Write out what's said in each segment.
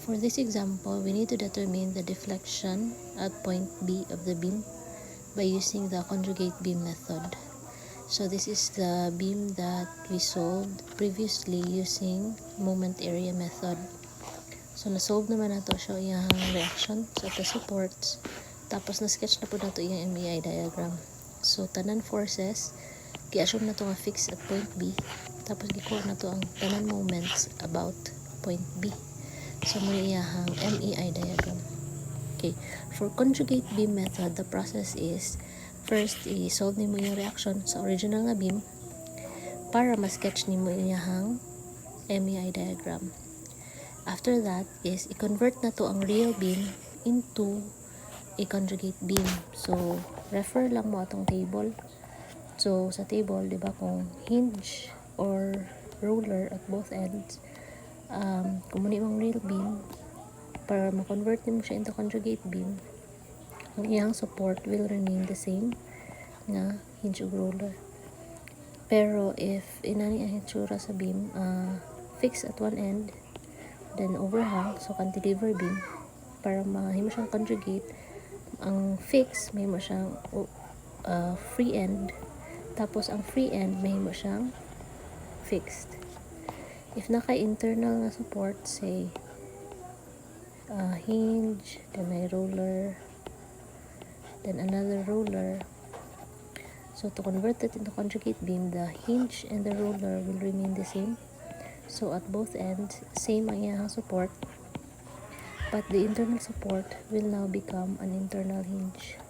For this example, we need to determine the deflection at point B of the beam by using the conjugate beam method. So this is the beam that we solved previously using moment area method. So na-solve naman nato siya iyang reaction sa the supports. Tapos na-sketch na po nato iyang MEI diagram. So tanan forces, gi-assume na to nga fix at point B. Tapos gi-core na to ang tanan moments about point B. So muna iyang MEI diagram. Okay, for conjugate beam method, the process is first i-solve nimo yung reaction sa original nga beam para ma-sketch nimo iyang MEI diagram. After that is i-convert na to ang real beam into a conjugate beam. So refer lang mo atong table. So sa table, di ba, kung hinge or roller at both ends, kung muna yung real beam, para ma-convert mo siya into conjugate beam, ang iyang support will remain the same nga hinge o roller. Pero if inani ang hitsura sa beam, fix at one end, then overhang, so cantilever beam, para mahimo siyang conjugate, ang fix mahimo siyang free end, tapos ang free end mahimo siyang fixed. If naka-internal nga support, say hinge, then may roller, then another roller. So to convert it into conjugate beam, the hinge and the roller will remain the same. So at both ends, same ang iyang support, but the internal support will now become an internal hinge.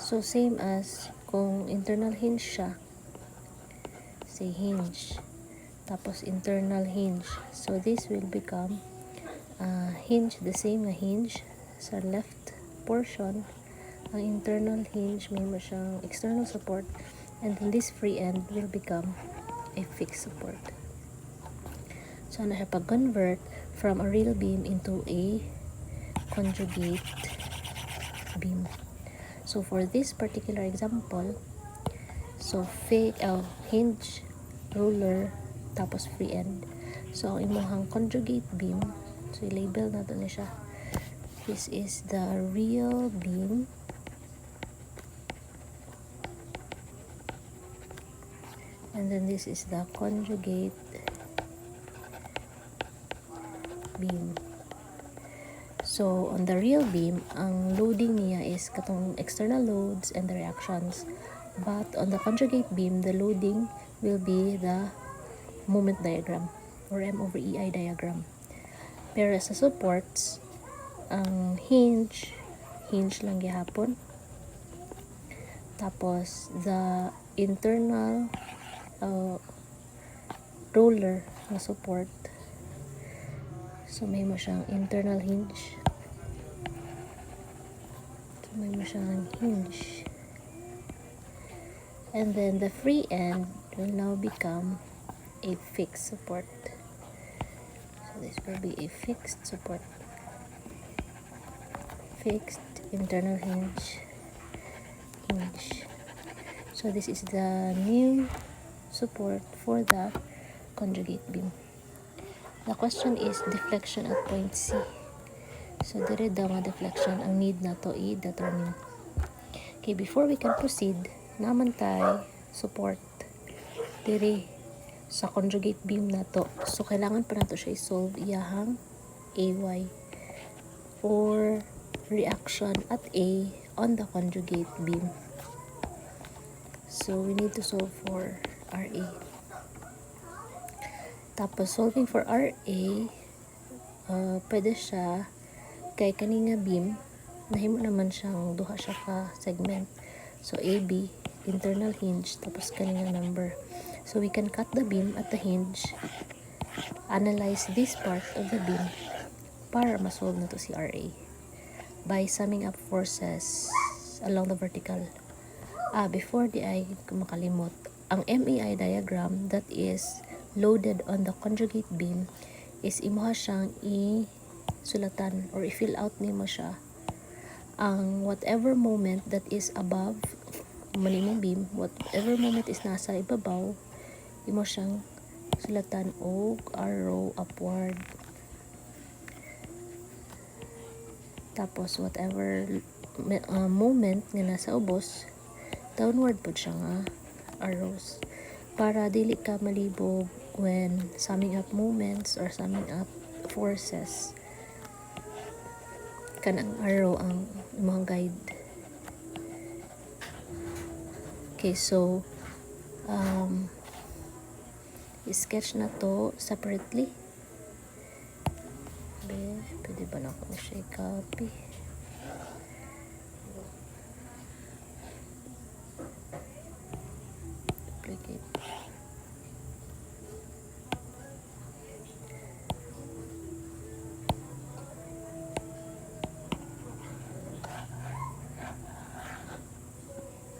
So same as kung internal hinge siya, say hinge, tapos internal hinge. So this will become hinge, the same na hinge sa left portion. Ang internal hinge may mo siyang external support, and then this free end will become a fixed support. So na siya pag-convert from a real beam into a conjugate beam. So for this particular example, so hinge, roller, tapos free end. So ang imuhang conjugate beam, so i-label natin na siya. This is the real beam, and then this is the conjugate beam. So on the real beam, ang loading niya is katong external loads and the reactions, but on the conjugate beam, the loading will be the moment diagram or M/EI diagram. Pero sa supports, ang hinge lang gihapon, tapos the internal roller na support, so may mo siyang internal hinge, so may mo siyang hinge, and then the free end will now become a fixed support. So this will be a fixed support, fixed internal hinge. So this is the new support for the conjugate beam. The question is deflection at point C. So dire daw nga deflection ang need na to i-determine. Okay, before we can proceed, naman tayo support dire sa conjugate beam na to. So kailangan pa nato siya i-solve iyahang AY or reaction at A on the conjugate beam. So we need to solve for RA. Tapos solving for RA, pwede siya kay kaninga beam, nahimo naman siyang duha siya ka segment. So AB, internal hinge, tapos kaninga number. So we can cut the beam at the hinge, analyze this part of the beam para ma-solve na to si RA by summing up forces along the vertical. Before di ay makalimot, ang MEI diagram that is loaded on the conjugate beam is imuha siyang i-sulatan or i-fill out nimo siya ang whatever moment that is above manimong beam, whatever moment is nasa ibabaw, imo siyang sulatan og arrow upward. Tapos whatever moment nga nasa ubos, downward po siya nga arrows para dili ka malibog when summing up moments or summing up forces. Kanang arrow ang mga guide. Okay, so sketch na to separately. Pwede ba na ako siya i-copy? Duplicate.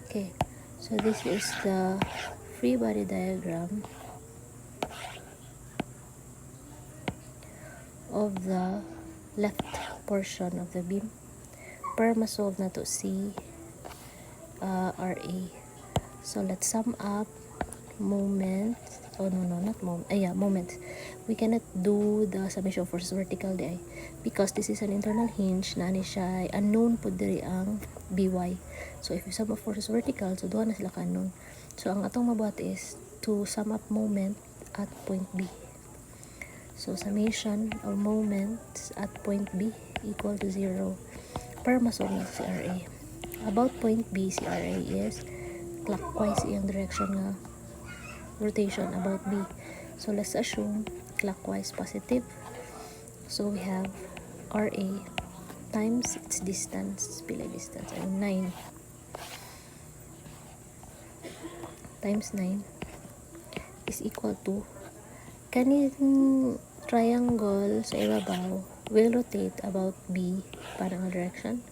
Okay, so this is the free body diagram of the left portion of the beam. Para masolve na to si RA. So let's sum up moment. Oh no, not moment. Moment. We cannot do the summation of forces vertical di ay because this is an internal hinge na ni siya unknown po diri ang BY. So if you sum up forces vertical, so duha na sila ka unknown. So ang atong mabuhat is to sum up moment at point B. So summation of moments at point B equal to 0 para masolve na si RA. About point B, si RA is clockwise iyang direction nga rotation about B. So let's assume clockwise positive. So we have RA times its distance, pila distance, 9 times 9 is equal to kaning triangle sa ibabaw will rotate about B parang direction.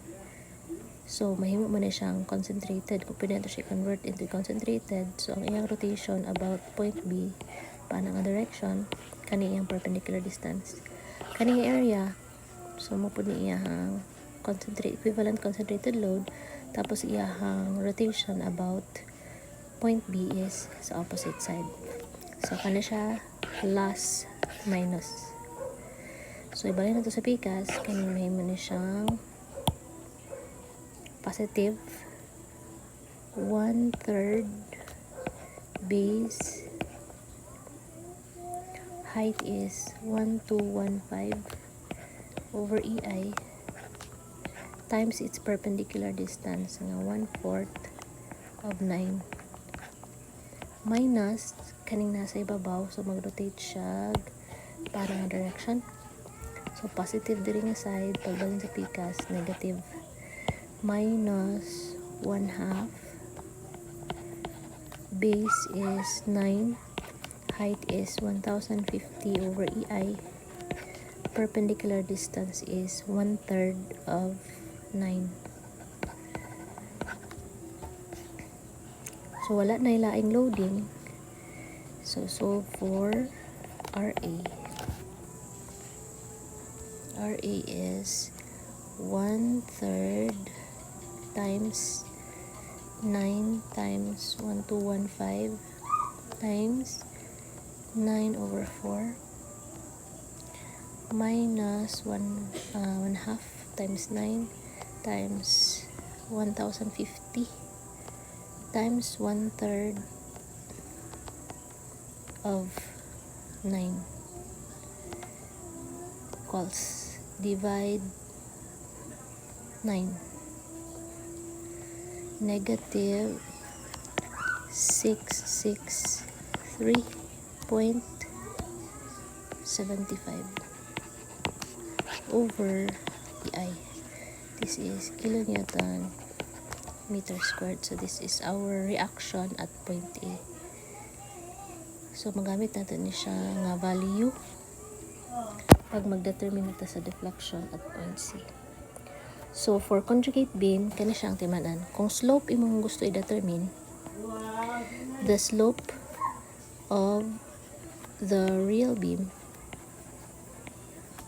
So mahimo man na siyang concentrated kung pwede nato siya convert into concentrated. So ang iyang rotation about point B parang direction kani iyang perpendicular distance kani area. So mo pud ni iyang equivalent concentrated load, tapos iyang rotation about point B is sa opposite side. So kana siya plus minus. So ibalik na to sa pikas, kani mahimo na siyang positive 1/3 base, height is 1215 over EI times its perpendicular distance nga 1/4 of 9 minus kaning nasa ibabaw. So mag-rotate siya para nga direction. So positive diri nga side, pagbalin sa pikas negative, minus 1/2 base is 9, height is 1050 over EI, perpendicular distance is 1/3 of 9. So wala na ilaing loading. So solve for RA. RA is 1/3 times 9 times 1215 times 9 over 4 minus 1/2 times 9 times 1050 times 1/3 of 9 equals divide 9 negative 663.75 over EI. This is kilonewton meter squared. So this is our reaction at point A. So magamit natin ni siya nga value pag magdetermine natin sa deflection at point C. So for conjugate beam, kani siya ang timanan. Kung slope imong gusto i-determine, the slope of the real beam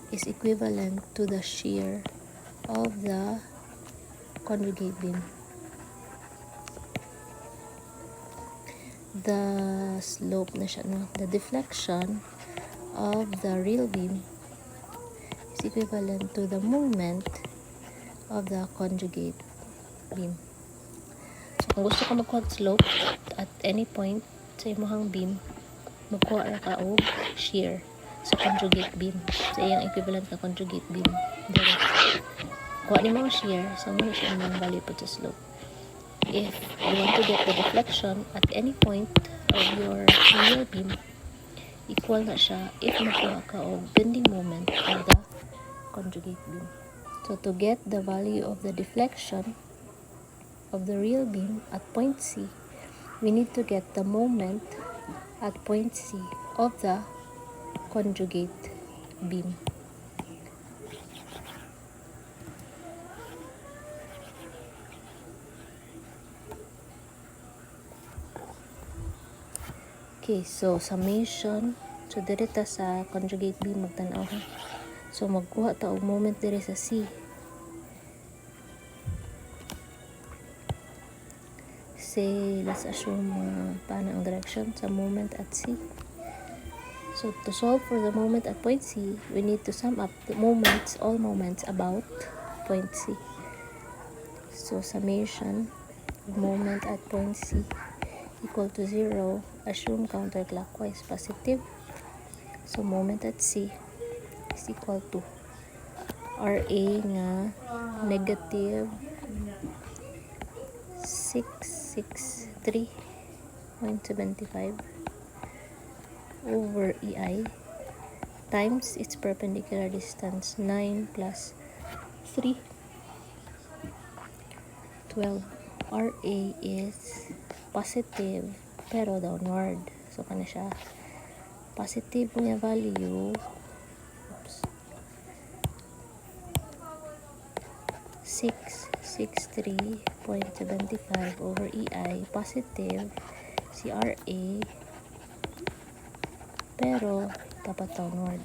is equivalent to the shear of the conjugate beam. The slope na siya, no? The deflection of the real beam is equivalent to the moment of the conjugate beam. So kung gusto ka magkuha og slope at any point sa imong beam, magkuha ra ka og shear sa conjugate beam, sa iyang equivalent na conjugate beam. Direct kuha nimo ang shear, so muna siya ang value po sa slope. If you want to get the deflection at any point of your real beam, equal na siya if magkuha ka og bending moment of the conjugate beam. So to get the value of the deflection of the real beam at point C, we need to get the moment at point C of the conjugate beam. Okay, so summation. So direta sa conjugate beam magtan-aw ha. So magkuha ta og moment dire sa C. Say, let's assume paano ang direction sa moment at C. So to solve for the moment at point C, we need to sum up the moments, all moments about point C. So summation of moment at point C equal to 0. Assume counterclockwise positive. So moment at C is equal to RA nga negative 663.75 over EI times its perpendicular distance 9 plus 3 12. RA is positive pero downward, so kana siya positive niya value 663.75 over EI positive si RA pero dapat downward,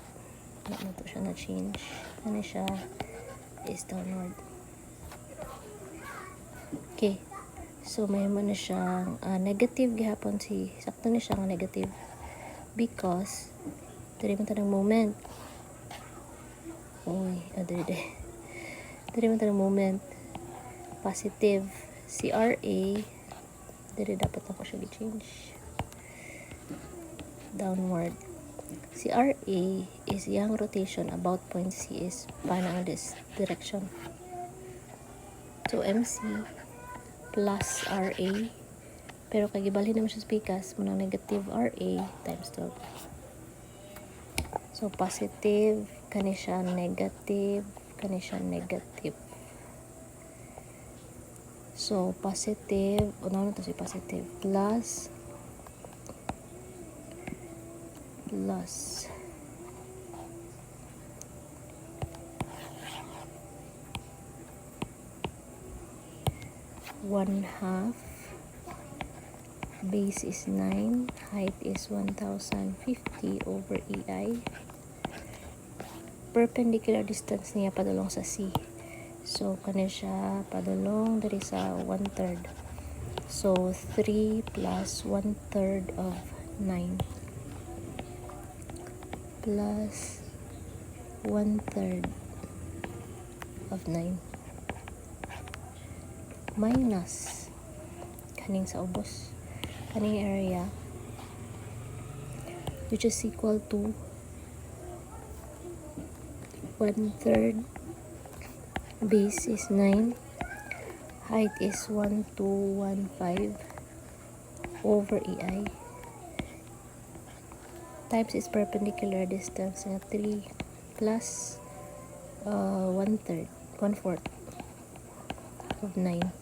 na to siya na change, ano siya is downward. Okay, so may mo na siyang negative gihapon si sakto na siya nga negative because diri man tanang moment diri man tanang moment positive si RA, diri dapat ako siya i-change downward. Si RA is yang rotation about point C is paano this direction. So MC plus RA, pero kay gibalhin naman siya sa pikas mo ng negative RA times 12. So positive kani siya negative, kani siya negative. So positive, una to si positive plus 1/2 base is 9, height is 1050 over EI. Perpendicular distance niya padulong sa C. So kani siya padulong diri sa 1/3. So 3 plus 1/3 of 9 plus 1/3 of 9 minus kaning sa ubos, kaning area, which is equal to 1/3 base is 9, height is 1215 over EI times its perpendicular distance na 3 plus 1/4 of 9.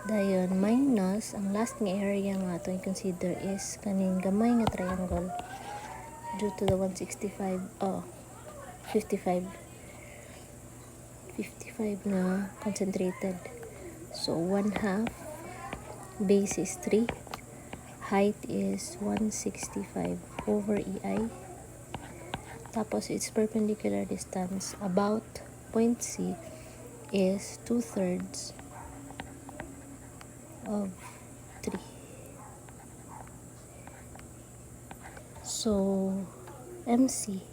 Dayon minus ang last nga area nga ato i-consider is kaning gamay nga triangle due to the 55 na concentrated. So 1/2 base is 3, height is 165 over EI, tapos its perpendicular distance about point C is 2/3 of 3. So MC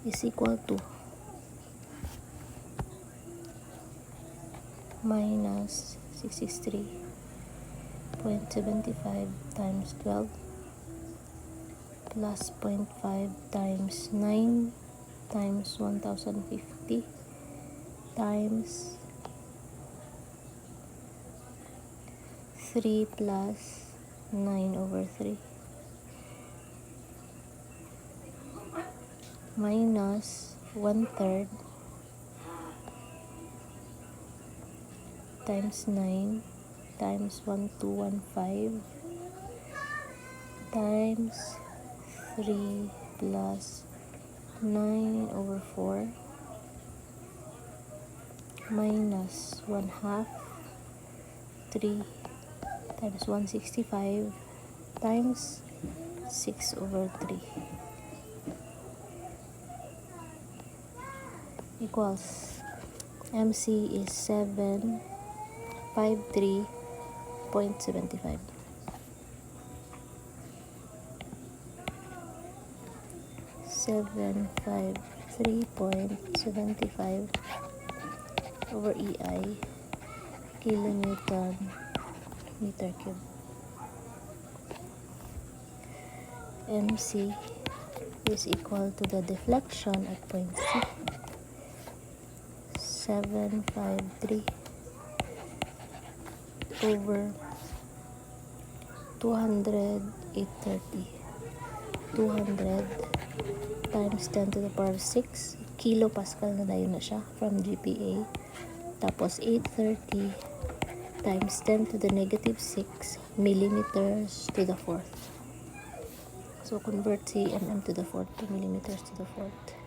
is equal to minus 663.75 times 12 plus 0.5 times 9 times 1050 times 3 plus 9 over 3 minus 1/3 times 9 times 1215 times 3 plus 9 over 4 minus 1/2 3 times 165 times 6 over 3 equals MC is 753.75. 753.75 over EI kilonewton meter cube. MC is equal to the deflection at point C, 753 over 200, 830. 200 times 10 to the power 6 kilopascal na dayon na siya from GPA. Tapos 830 times 10 to the negative 6 millimeters to the fourth. So convert cm to the fourth to millimeters to the fourth.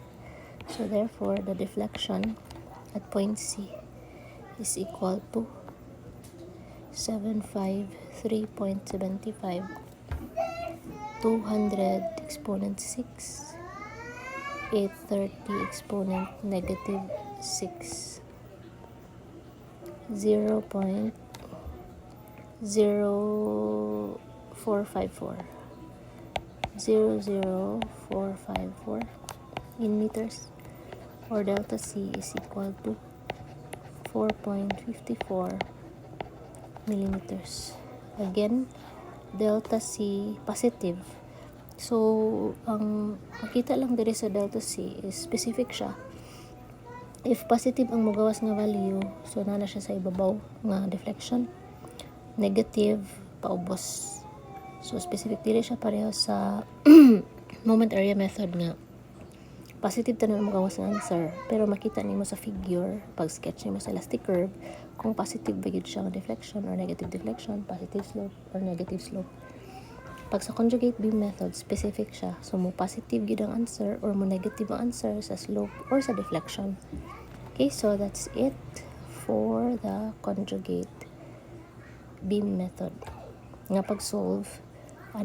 So therefore the deflection at point C is equal to 753.75 200 exponent 6 830 exponent negative 6 0.0454 00454 in meters, or delta C is equal to 4.54 millimeters. Again, delta C positive. So, ang makita lang diri sa delta C is specific siya. If positive ang magawas nga value, so na siya sa ibabaw nga deflection. Negative, paubos. So, specific diri siya pareho sa moment area method nga. Positive tanan ang magawas nga answer, pero makita nimo sa figure, pag sketch nimo sa elastic curve, kung positive ba gyud siya nga deflection or negative deflection, positive slope or negative slope. Pag sa conjugate beam method, specific siya. So, mo positive gyud ang answer or mo negative ang answer sa slope or sa deflection. Okay, so that's it for the conjugate beam method. Nga pag-solve,